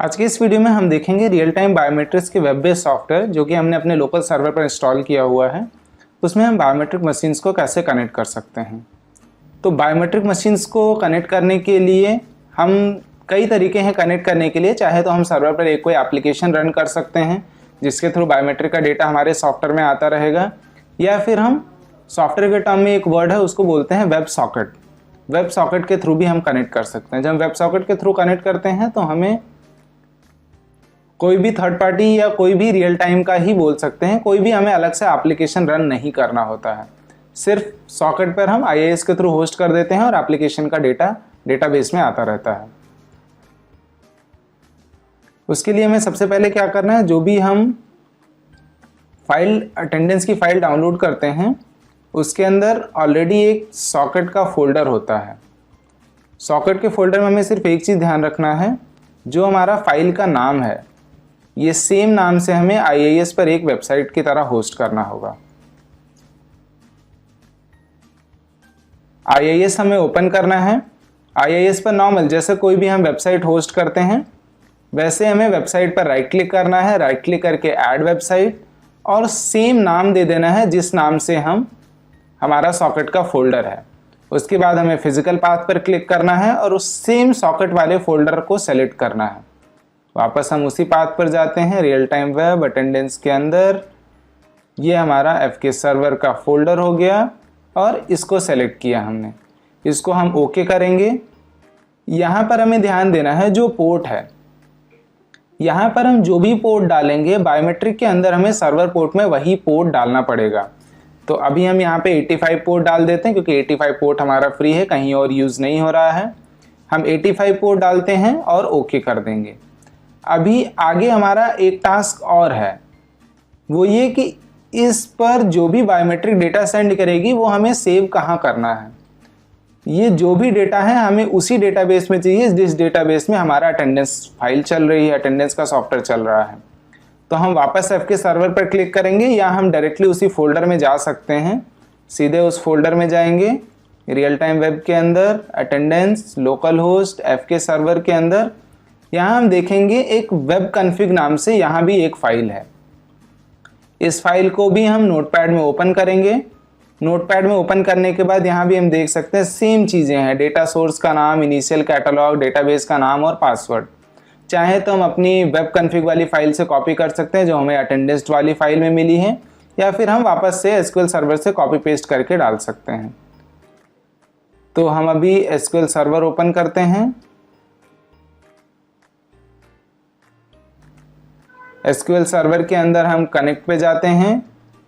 आज के इस वीडियो में हम देखेंगे रियल टाइम बायोमेट्रिक्स के वेब बेस्ड सॉफ्टवेयर जो कि हमने अपने लोकल सर्वर पर इंस्टॉल किया हुआ है। उसमें हम बायोमेट्रिक मशीन्स को कैसे कनेक्ट कर सकते हैं। तो बायोमेट्रिक मशीन्स को कनेक्ट करने के लिए हम कई तरीके हैं कनेक्ट करने के लिए। चाहे तो हम सर्वर पर एक कोई एप्लीकेशन रन कर सकते हैं जिसके थ्रू बायोमेट्रिक का डेटा हमारे सॉफ्टवेयर में आता रहेगा, या फिर हम सॉफ्टवेयर के टर्म में एक वर्ड है उसको बोलते हैं वेब सॉकेट। वेब सॉकेट के थ्रू भी हम कनेक्ट कर सकते हैं। जब हम वेब सॉकेट के थ्रू कनेक्ट करते हैं तो हमें कोई भी थर्ड पार्टी या कोई भी रियल टाइम का ही बोल सकते हैं, कोई भी हमें अलग से एप्लीकेशन रन नहीं करना होता है। सिर्फ सॉकेट पर हम IIS के थ्रू होस्ट कर देते हैं और एप्लीकेशन का डेटा डेटाबेस में आता रहता है। उसके लिए हमें सबसे पहले क्या करना है, जो भी हम फाइल अटेंडेंस की फाइल डाउनलोड करते हैं उसके अंदर ऑलरेडी एक सॉकेट का फोल्डर होता है। सॉकेट के फोल्डर में हमें सिर्फ एक चीज़ ध्यान रखना है, जो हमारा फाइल का नाम है ये सेम नाम से हमें IIS पर एक वेबसाइट की तरह होस्ट करना होगा। IIS हमें ओपन करना है। IIS पर नॉर्मल जैसे कोई भी हम वेबसाइट होस्ट करते हैं वैसे हमें वेबसाइट पर राइट क्लिक करना है। राइट क्लिक करके ऐड वेबसाइट और सेम नाम दे देना है जिस नाम से हमारा सॉकेट का फोल्डर है। उसके बाद हमें फिजिकल पाथ पर क्लिक करना है और उस सेम सॉकेट वाले फोल्डर को सेलेक्ट करना है। वापस हम उसी पाथ पर जाते हैं रियल टाइम वेब अटेंडेंस के अंदर। ये हमारा FK सर्वर का फोल्डर हो गया और इसको सेलेक्ट किया हमने। इसको हम ओके करेंगे। यहाँ पर हमें ध्यान देना है जो पोर्ट है, यहाँ पर हम जो भी पोर्ट डालेंगे बायोमेट्रिक के अंदर हमें सर्वर पोर्ट में वही पोर्ट डालना पड़ेगा। तो अभी हम यहाँ पे 85 पोर्ट डाल देते हैं क्योंकि 85 पोर्ट हमारा फ्री है, कहीं और यूज़ नहीं हो रहा है। हम 85 पोर्ट डालते हैं और ओके कर देंगे। अभी आगे हमारा एक टास्क और है, वो ये कि इस पर जो भी बायोमेट्रिक डेटा सेंड करेगी वो हमें सेव कहाँ करना है। ये जो भी डेटा है हमें उसी डेटाबेस में चाहिए जिस डेटाबेस में हमारा अटेंडेंस फाइल चल रही है, अटेंडेंस का सॉफ्टवेयर चल रहा है। तो हम वापस FK सर्वर पर क्लिक करेंगे या हम डायरेक्टली उसी फोल्डर में जा सकते हैं। सीधे उस फोल्डर में जाएंगे रियल टाइम वेब के अंदर attendance local host FK server के अंदर। यहाँ हम देखेंगे एक वेब कॉन्फ़िग नाम से यहाँ भी एक फ़ाइल है। इस फाइल को भी हम नोटपैड में ओपन करेंगे। नोटपैड में ओपन करने के बाद यहाँ भी हम देख सकते हैं सेम चीज़ें हैं, डेटा सोर्स का नाम, इनिशियल कैटलॉग, डेटाबेस का नाम और पासवर्ड। चाहे तो हम अपनी वेब कॉन्फ़िग वाली फ़ाइल से कॉपी कर सकते हैं जो हमें अटेंडेंस वाली फ़ाइल में मिली है, या फिर हम वापस से SQL सर्वर से कॉपी पेस्ट करके डाल सकते हैं। तो हम अभी SQL सर्वर ओपन करते हैं। SQL सर्वर के अंदर हम कनेक्ट पे जाते हैं।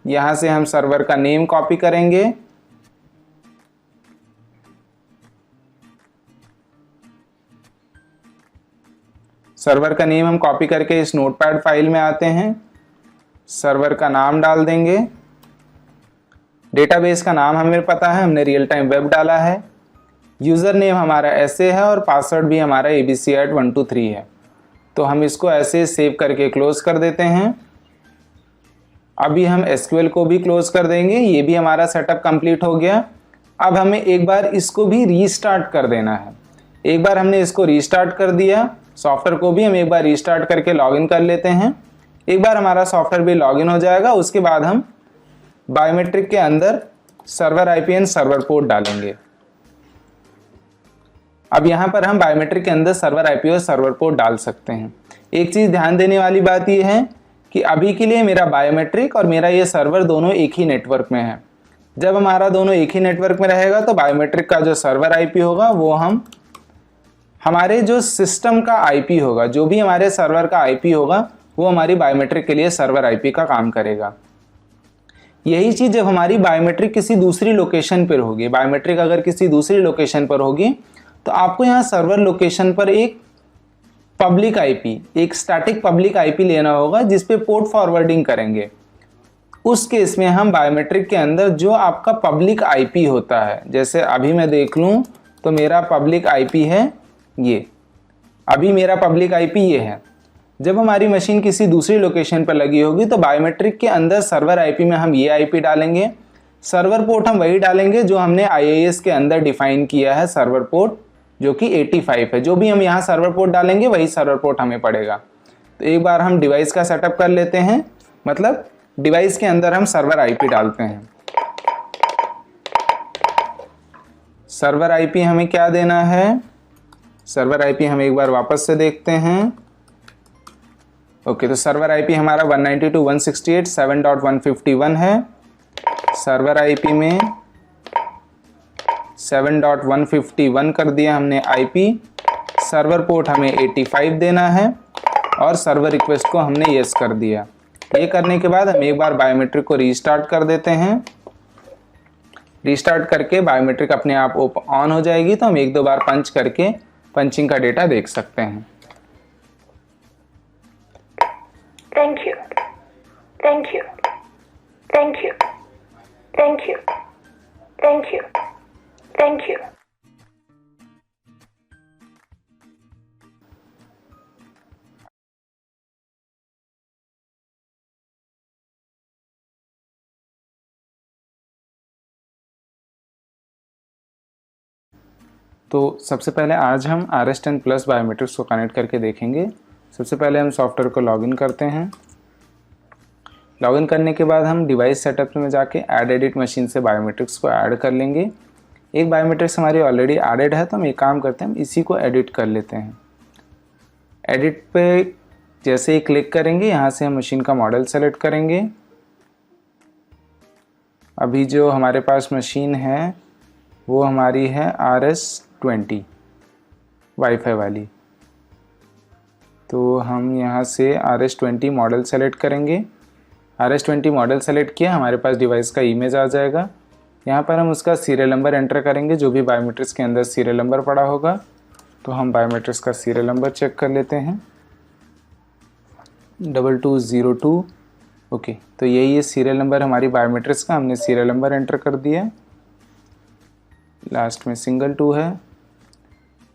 यहाँ से हम सर्वर का नेम कॉपी करेंगे। सर्वर का नेम हम कॉपी करके इस नोटपैड फाइल में आते हैं। सर्वर का नाम डाल देंगे। डेटाबेस का नाम हमें पता है, हमने रियल टाइम वेब डाला है। यूज़र नेम हमारा ऐसे है और पासवर्ड भी हमारा abc@123 है। तो हम इसको ऐसे सेव करके क्लोज कर देते हैं। अभी हम SQL को भी क्लोज कर देंगे। ये भी हमारा सेटअप कंप्लीट हो गया। अब हमें एक बार इसको भी रीस्टार्ट कर देना है। एक बार हमने इसको रीस्टार्ट कर दिया, सॉफ्टवेयर को भी हम एक बार रीस्टार्ट करके लॉगिन कर लेते हैं। एक बार हमारा सॉफ्टवेयर भी लॉगिन हो जाएगा, उसके बाद हम बायोमेट्रिक के अंदर server IP and server port डालेंगे। अब यहाँ पर हम बायोमेट्रिक के अंदर सर्वर IP और सर्वर पोर्ट डाल सकते हैं। एक चीज़ ध्यान देने वाली बात यह है कि अभी के लिए मेरा बायोमेट्रिक और मेरा ये सर्वर दोनों एक ही नेटवर्क में है। जब हमारा दोनों एक ही नेटवर्क में रहेगा तो बायोमेट्रिक का जो सर्वर IP होगा वो हमारे जो सिस्टम का IP होगा, जो भी हमारे सर्वर का IP होगा वो हमारी बायोमेट्रिक के लिए सर्वर IP का काम करेगा। यही चीज़ जब हमारी बायोमेट्रिक किसी दूसरी लोकेशन पर होगी, बायोमेट्रिक अगर किसी दूसरी लोकेशन पर होगी तो आपको यहाँ सर्वर लोकेशन पर एक पब्लिक IP, एक स्टैटिक पब्लिक IP लेना होगा जिस पे पोर्ट फॉरवर्डिंग करेंगे। उस केस में हम बायोमेट्रिक के अंदर जो आपका पब्लिक IP होता है, जैसे अभी मैं देख लूँ तो मेरा पब्लिक IP है ये, अभी मेरा पब्लिक IP ये है। जब हमारी मशीन किसी दूसरी लोकेशन पर लगी होगी तो बायोमेट्रिक के अंदर सर्वर IP में हम ये IP डालेंगे। सर्वर पोर्ट हम वही डालेंगे जो हमने IIS के अंदर डिफाइन किया है सर्वर पोर्ट जो कि 85 है। जो भी हम यहाँ सर्वर पोर्ट डालेंगे वही सर्वर पोर्ट हमें पड़ेगा। तो एक बार हम डिवाइस का सेटअप कर लेते हैं, मतलब डिवाइस के अंदर हम सर्वर आईपी डालते हैं। सर्वर आईपी हमें क्या देना है, सर्वर आईपी हम एक बार वापस से देखते हैं। ओके, तो सर्वर आईपी हमारा 192.168.7.151 है। सर्वर आईपी में 7.151 कर दिया हमने आईपी। सर्वर पोर्ट हमें 85 देना है और सर्वर रिक्वेस्ट को हमने यस कर दिया। ये करने के बाद हम एक बार बायोमेट्रिक को रीस्टार्ट कर देते हैं। रीस्टार्ट करके बायोमेट्रिक अपने आप ऑन हो जाएगी, तो हम एक दो बार पंच करके पंचिंग का डेटा देख सकते हैं। Thank you. Thank you. Thank you. Thank you. Thank you. Thank you. तो सबसे पहले आज हम RS10 प्लस बायोमेट्रिक्स को कनेक्ट करके देखेंगे। सबसे पहले हम सॉफ्टवेयर को लॉगिन करते हैं। लॉगिन करने के बाद हम डिवाइस सेटअप में जाके ऐड एडिट मशीन से बायोमेट्रिक्स को ऐड कर लेंगे। एक बायोमेट्रिक्स हमारी ऑलरेडी एडेड है, तो हम एक काम करते हैं, हम इसी को एडिट कर लेते हैं। एडिट पे जैसे ही क्लिक करेंगे, यहाँ से हम मशीन का मॉडल सेलेक्ट करेंगे। अभी जो हमारे पास मशीन है वो हमारी है RS20 वाईफाई वाली। तो हम यहाँ से RS20 मॉडल सेलेक्ट करेंगे। RS20 मॉडल सेलेक्ट किया, हमारे पास डिवाइस का इमेज आ जाएगा। यहाँ पर हम उसका सीरियल नंबर एंटर करेंगे, जो भी बायोमेट्रिक्स के अंदर सीरियल नंबर पड़ा होगा। तो हम बायोमेट्रिक्स का सीरियल नंबर चेक कर लेते हैं, 2202। ओके, तो यही है सीरियल नंबर हमारी बायोमेट्रिक्स का। हमने सीरियल नंबर एंटर कर दिया, लास्ट में सिंगल 2 है,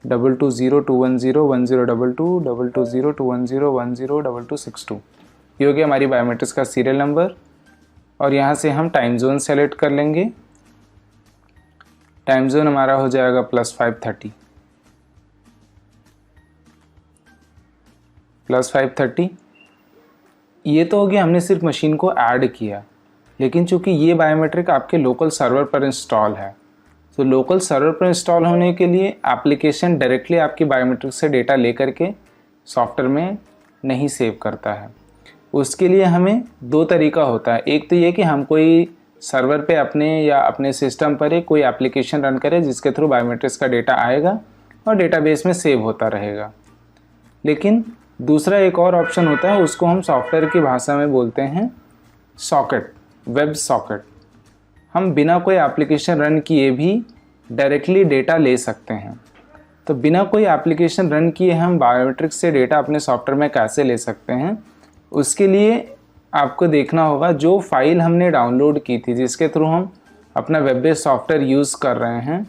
2202101022 220210102262। ये हो गया हमारी बायोमेट्रिक्स का सीरियल नंबर। और यहाँ से हम टाइम जोन सेलेक्ट कर लेंगे। टाइम जोन हमारा हो जाएगा +530 +530। ये तो हो गया, हमने सिर्फ मशीन को ऐड किया। लेकिन चूंकि ये बायोमेट्रिक आपके लोकल सर्वर पर इंस्टॉल है, तो लोकल सर्वर पर इंस्टॉल होने के लिए एप्लीकेशन डायरेक्टली आपकी बायोमेट्रिक से डेटा लेकर के सॉफ्टवेयर में नहीं सेव करता है। उसके लिए हमें दो तरीका होता है। एक तो ये कि हम कोई सर्वर पे अपने या अपने सिस्टम पर एक कोई एप्लीकेशन रन करें, जिसके थ्रू बायोमेट्रिक्स का डेटा आएगा और डेटाबेस में सेव होता रहेगा। लेकिन दूसरा एक और ऑप्शन होता है, उसको हम सॉफ्टवेयर की भाषा में बोलते हैं सॉकेट, वेब सॉकेट। हम बिना कोई एप्लीकेशन रन किए भी डायरेक्टली डेटा ले सकते हैं। तो बिना कोई एप्लीकेशन रन किए हम बायोमेट्रिक्स से डेटा अपने सॉफ्टवेयर में कैसे ले सकते हैं, उसके लिए आपको देखना होगा जो फाइल हमने डाउनलोड की थी, जिसके थ्रू हम अपना वेब बेस्ड सॉफ्टवेयर यूज़ कर रहे हैं।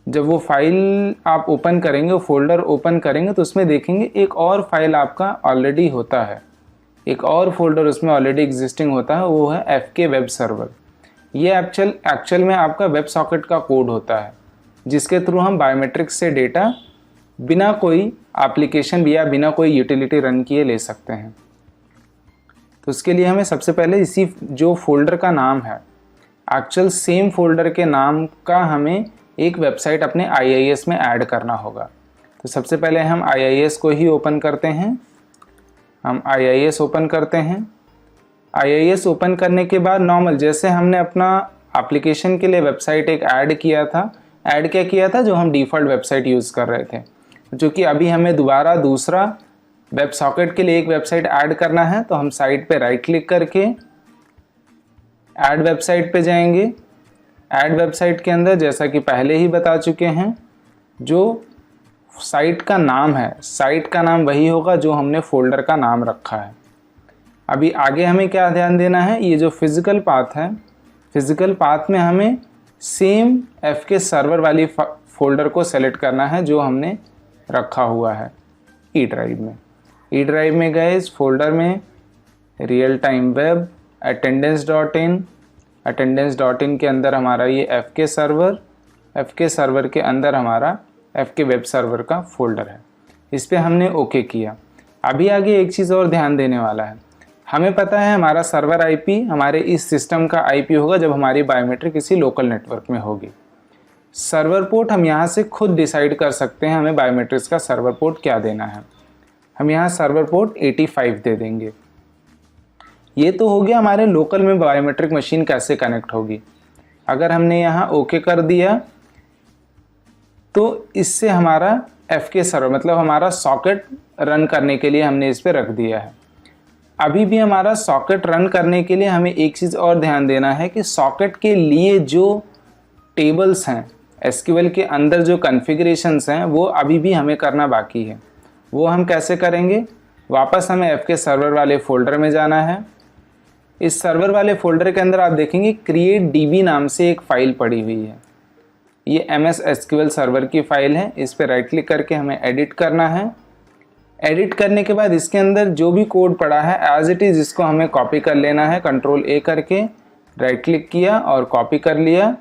जब वो फाइल आप ओपन करेंगे, वो फोल्डर ओपन करेंगे, तो उसमें देखेंगे एक और फाइल आपका ऑलरेडी होता है, एक और फोल्डर उसमें ऑलरेडी एग्जिस्टिंग होता है, वो है FK वेब सर्वर। ये एक्चुअल में आपका वेब सॉकेट का कोड होता है, जिसके थ्रू हम बायोमेट्रिक्स से डेटा बिना कोई एप्लीकेशन या बिना कोई यूटिलिटी रन किए ले सकते हैं। तो उसके लिए हमें सबसे पहले इसी जो फोल्डर का नाम है, एक्चुअल सेम फोल्डर के नाम का हमें एक वेबसाइट अपने IIS में ऐड करना होगा। तो सबसे पहले हम IIS को ही ओपन करते हैं। हम IIS ओपन करते हैं। IIS ओपन करने के बाद नॉर्मल जैसे हमने अपना एप्लीकेशन के लिए वेबसाइट एक ऐड किया था, ऐड क्या किया था, जो हम डिफ़ॉल्ट वेबसाइट यूज़ कर रहे थे। जो कि अभी हमें दोबारा दूसरा वेब सॉकेट के लिए एक वेबसाइट ऐड करना है, तो हम साइट पे राइट क्लिक करके ऐड वेबसाइट पे जाएंगे। ऐड वेबसाइट के अंदर जैसा कि पहले ही बता चुके हैं, जो साइट का नाम है, साइट का नाम वही होगा जो हमने फोल्डर का नाम रखा है। अभी आगे हमें क्या ध्यान देना है, ये जो फिज़िकल पाथ है, फिज़िकल पाथ में हमें सेम FK सर्वर वाली फोल्डर को सेलेक्ट करना है जो हमने रखा हुआ है ई ड्राइव में। ई ड्राइव में गए, इस फोल्डर में real time web attendance.in, attendance.in के अंदर हमारा ये FK सर्वर के अंदर हमारा एफ के वेब सर्वर का फोल्डर है। इस पर हमने ओके किया। अभी आगे एक चीज़ और ध्यान देने वाला है। हमें पता है हमारा सर्वर आईपी हमारे इस सिस्टम का आईपी होगा जब हमारी बायोमेट्रिक किसी लोकल नेटवर्क में होगी। सर्वर पोर्ट हम यहाँ से खुद डिसाइड कर सकते हैं हमें बायोमेट्रिक्स का सर्वर पोर्ट क्या देना है। हम यहाँ सर्वर पोर्ट 85 दे देंगे। ये तो हो गया हमारे लोकल में बायोमेट्रिक मशीन कैसे कनेक्ट होगी। अगर हमने यहाँ ओके कर दिया तो इससे हमारा एफ के सर्वर मतलब हमारा सॉकेट रन करने के लिए हमने इस पर रख दिया है। अभी भी हमारा सॉकेट रन करने के लिए हमें एक चीज़ और ध्यान देना है कि सॉकेट के लिए जो टेबल्स हैं एसक्यूएल के अंदर जो कॉन्फ़िगरेशंस हैं वो अभी भी हमें करना बाकी है। वो हम कैसे करेंगे, वापस हमें एफ के सर्वर वाले फ़ोल्डर में जाना है। इस सर्वर वाले फ़ोल्डर के अंदर आप देखेंगे क्रिएट डीबी नाम से एक फ़ाइल पड़ी हुई है। ये MS SQL सर्वर की फ़ाइल है। इस पर राइट क्लिक करके हमें एडिट करना है। एडिट करने के बाद इसके अंदर जो भी कोड पड़ा है एज इट इज़ इसको हमें कॉपी कर लेना है। कंट्रोल A करके राइट क्लिक किया और कॉपी कर लिया।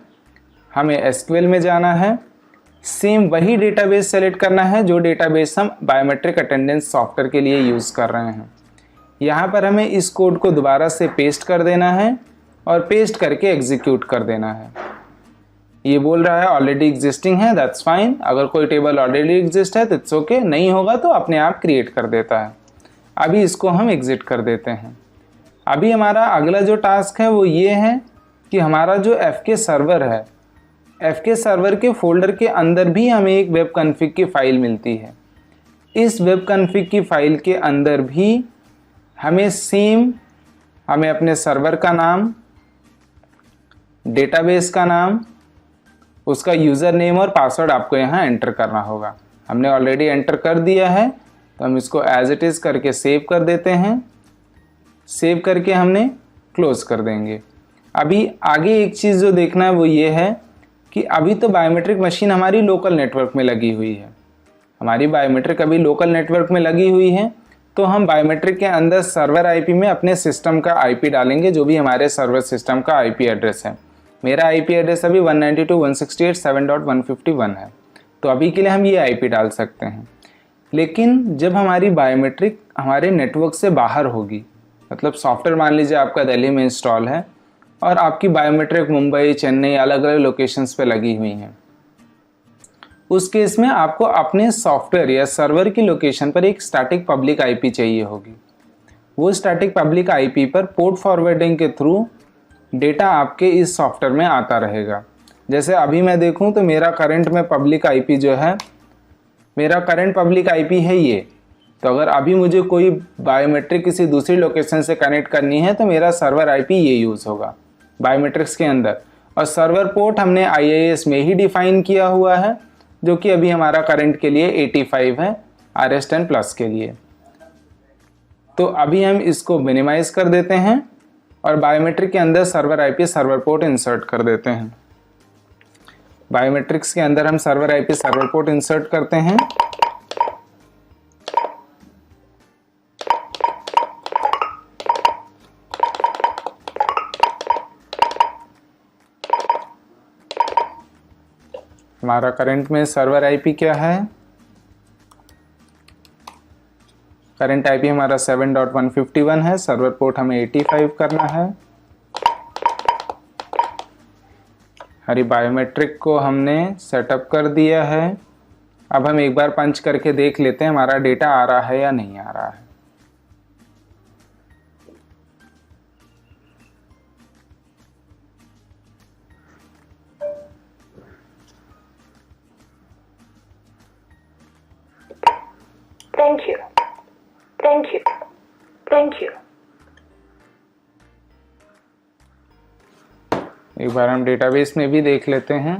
हमें SQL में जाना है। सेम वही डेटाबेस सेलेक्ट करना है जो डेटाबेस हम बायोमेट्रिक अटेंडेंस सॉफ्टवेयर के लिए यूज़ कर रहे हैं। यहाँ पर हमें इस कोड को दोबारा से पेस्ट कर देना है और पेस्ट करके एग्जीक्यूट कर देना है। ये बोल रहा है ऑलरेडी एग्जिस्टिंग है, दैट्स फाइन। अगर कोई टेबल ऑलरेडी एग्जिस्ट है तो इट्स ओके, नहीं होगा तो अपने आप क्रिएट कर देता है। अभी इसको हम एग्जिट कर देते हैं। अभी हमारा अगला जो टास्क है वो ये है कि हमारा जो एफ के सर्वर है, एफ के सर्वर के फोल्डर के अंदर भी हमें एक वेब कॉन्फ़िग की फ़ाइल मिलती है। इस वेब कॉन्फ़िग की फ़ाइल के अंदर भी हमें अपने सर्वर का नाम, डेटाबेस का नाम, उसका यूज़र नेम और पासवर्ड आपको यहाँ एंटर करना होगा। हमने ऑलरेडी एंटर कर दिया है तो हम इसको एज इट इज़ करके सेव कर देते हैं। सेव करके हमने क्लोज़ कर देंगे। अभी आगे एक चीज़ जो देखना है वो ये है कि अभी तो बायोमेट्रिक मशीन हमारी लोकल नेटवर्क में लगी हुई है। हमारी बायोमेट्रिक अभी लोकल नेटवर्क में लगी हुई है तो हम बायोमेट्रिक के अंदर सर्वर आईपी में अपने सिस्टम का आईपी डालेंगे जो भी हमारे सर्वर सिस्टम का आईपी एड्रेस है। मेरा आईपी एड्रेस अभी 192.168.7.151 है तो अभी के लिए हम ये आईपी डाल सकते हैं। लेकिन जब हमारी बायोमेट्रिक हमारे नेटवर्क से बाहर होगी, मतलब सॉफ्टवेयर मान लीजिए आपका दिल्ली में इंस्टॉल है और आपकी बायोमेट्रिक मुंबई, चेन्नई अलग अलग लोकेशंस पे लगी हुई हैं, उस केस में आपको अपने सॉफ्टवेयर या सर्वर की लोकेशन पर एक स्टैटिक पब्लिक आईपी चाहिए होगी। वो स्टैटिक पब्लिक आईपी पर पोर्ट फॉरवर्डिंग के थ्रू डेटा आपके इस सॉफ्टवेयर में आता रहेगा। जैसे अभी मैं देखूं तो मेरा करंट में पब्लिक आईपी जो है, मेरा करंट पब्लिक आईपी है ये। तो अगर अभी मुझे कोई बायोमेट्रिक किसी दूसरी लोकेशन से कनेक्ट करनी है तो मेरा सर्वर आईपी ये यूज़ होगा बायोमेट्रिक्स के अंदर। और सर्वर पोर्ट हमने IIS में ही डिफाइन किया हुआ है जो कि अभी हमारा करंट के लिए 85 है RS10+ के लिए। तो अभी हम इसको मिनिमाइज कर देते हैं और बायोमेट्रिक के अंदर server IP server port insert कर देते हैं। बायोमेट्रिक्स के अंदर हम server IP server port insert करते हैं। हमारा करंट में सर्वर आईपी क्या है, करंट आईपी हमारा 7.151 है। सर्वर पोर्ट हमें 85 करना है। हमारी बायोमेट्रिक को हमने सेटअप कर दिया है। अब हम एक बार पंच करके देख लेते हैं हमारा डेटा आ रहा है या नहीं आ रहा है। Thank you. Thank you. Thank you. एक बार हम डेटाबेस में भी देख लेते हैं।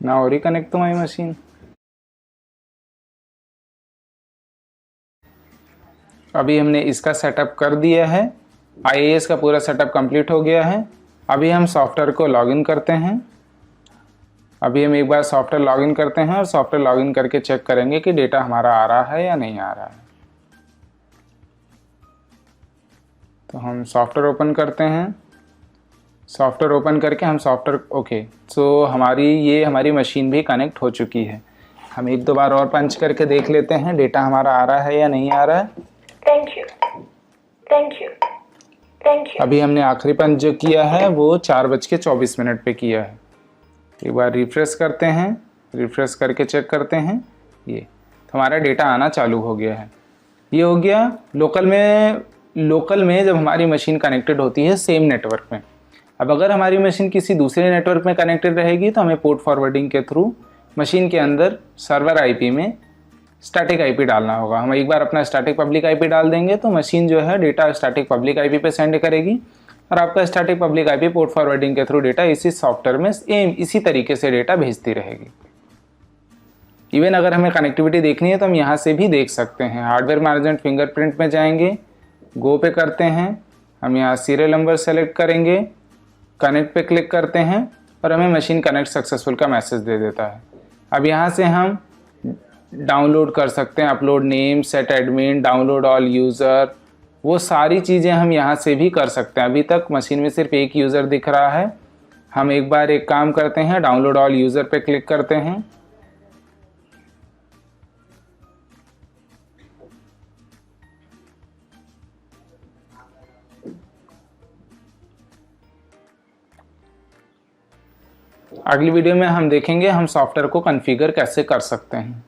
Now reconnect to my machine. अभी हमने इसका सेटअप कर दिया है, IIS का पूरा सेटअप कंप्लीट हो गया है। अभी हम सॉफ्टवेयर को लॉगिन करते हैं। अभी हम एक बार सॉफ्टवेयर लॉगिन करते हैं और सॉफ्टवेयर लॉगिन करके चेक करेंगे कि डेटा हमारा आ रहा है या नहीं आ रहा है। तो हम सॉफ्टवेयर ओपन करते हैं। सॉफ्टवेयर ओपन करके हम सॉफ्टवेयर ओके, सो हमारी मशीन भी कनेक्ट हो चुकी है। हम एक दो बार और पंच करके देख लेते हैं डेटा हमारा आ रहा है या नहीं आ रहा है। Thank you. Thank you. Thank you. अभी हमने आखिरी पंच जो किया है वो 4:24 पे किया है। एक बार रिफ्रेश करते हैं, रिफ्रेश करके चेक करते हैं, ये तो हमारा डेटा आना चालू हो गया है। ये हो गया लोकल में जब हमारी मशीन कनेक्टेड होती है सेम नेटवर्क में। अब अगर हमारी मशीन किसी दूसरे नेटवर्क में कनेक्टेड रहेगी तो हमें पोर्ट फॉरवर्डिंग के थ्रू मशीन के अंदर सर्वर आईपी में स्टैटिक आईपी डालना होगा। हम एक बार अपना स्टैटिक पब्लिक आईपी डाल देंगे तो मशीन जो है डेटा स्टैटिक पब्लिक आईपी पे सेंड करेगी और आपका static public IP port forwarding के थ्रू डेटा इसी सॉफ्टवेयर में इसी तरीके से डेटा भेजती रहेगी। इवन अगर हमें कनेक्टिविटी देखनी है तो हम यहाँ से भी देख सकते हैं। हार्डवेयर मैनेजमेंट फिंगरप्रिंट में जाएंगे, गो पे करते हैं, हम यहाँ सीरियल नंबर सेलेक्ट करेंगे, कनेक्ट पे क्लिक करते हैं और हमें मशीन कनेक्ट सक्सेसफुल का मैसेज दे देता है। अब यहाँ से हम डाउनलोड कर सकते हैं, upload name, set admin, download all user, वो सारी चीज़ें हम यहाँ से भी कर सकते हैं। अभी तक मशीन में सिर्फ एक यूज़र दिख रहा है। हम एक बार एक काम करते हैं, डाउनलोड ऑल यूज़र पे क्लिक करते हैं। अगली वीडियो में हम देखेंगे हम सॉफ्टवेयर को कॉन्फ़िगर कैसे कर सकते हैं।